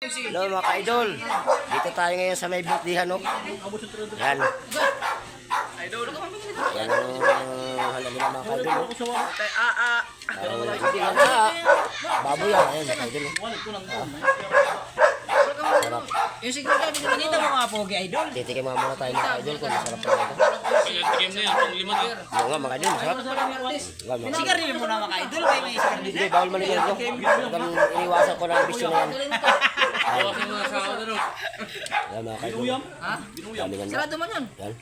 Hello mga ka-idol. Dito tayo ngayon sa may birthday no. Yan. Yan ang hala nila mga ka-idol. Hindi lang baboy yan. Ayan mga ka-idol. Sarap. Yung siguro dito nakita mo mga pogi idol. Titikim nga muna tayo mga ka-idol kung masarap pa ito. Tikim na yan, pang lima na. Oo nga mga ka-idol, masarap. Sigarilyo mo na mga idol. Kaya may sigarilyo. Hindi, bawal maligan ito. Hanggang iniwasan ko na ang bisyo na yan. Bawasan mo na sa ako na. Yan mga ka-idol. Ha? Dami ganda. Sarado man yun. Yan.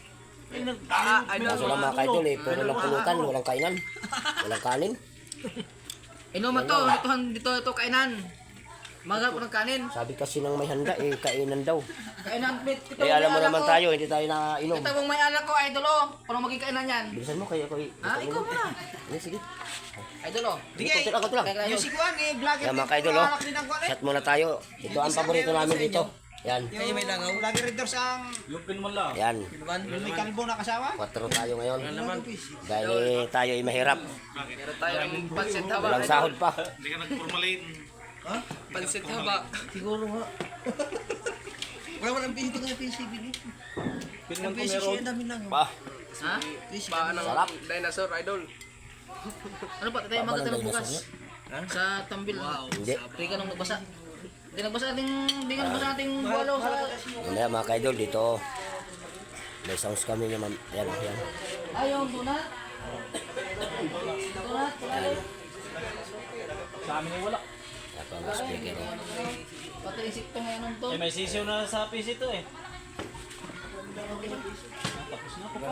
Kaso lang mga ka-idol puro lang pulutan, walang kainan. Walang kanin. Inuman to. Dito kainan. Maghap ng kanin. Sabi kasi ng may handa kainan daw. Kainan. Alam mo naman tayo, hindi tayo nakainom. Kita mong may alak ko idol oh. Paano maging kainan yan? Bilisan mo kaya ko. Ha? Ikaw muna. Sige. Idol oh. Sige, konti lang. Yung si Juan vlogger. Yan mga ka-idol Shot muna tayo. Ito ang paborito namin dito. Yan. Kayo may langaw. Vlogger rin ang Lupin mo lang. Yan. may kalbo na kasama. 4 tayo ngayon. Dahil tayo ay mahirap. Meron tayong pansit haba. Walang sahod pa. Hindi ka nag-formalin. Ha? Pansit haba. Siguro nga. Wala mo ng pinito ng PCB dito. Ang PCB ang dami lang. Pa. Ha? Ba ng Sarap. dinosaur idol. Ano pa tayo Baba ng magkatulog bukas? dinosaur Sa Tambil. Wow. Hindi. Hindi ka nang nagbasa. Hindi ka nagbasa ating buwalo sa... Yan na mga ka-idol dito. May sounds kami naman. Yan. Ayaw, donut. Donut. Sa amin ay wala. Ito ang speaker. Pati isip to ngayon to. Eh may sisiw na sa PC to eh. Tapos na po.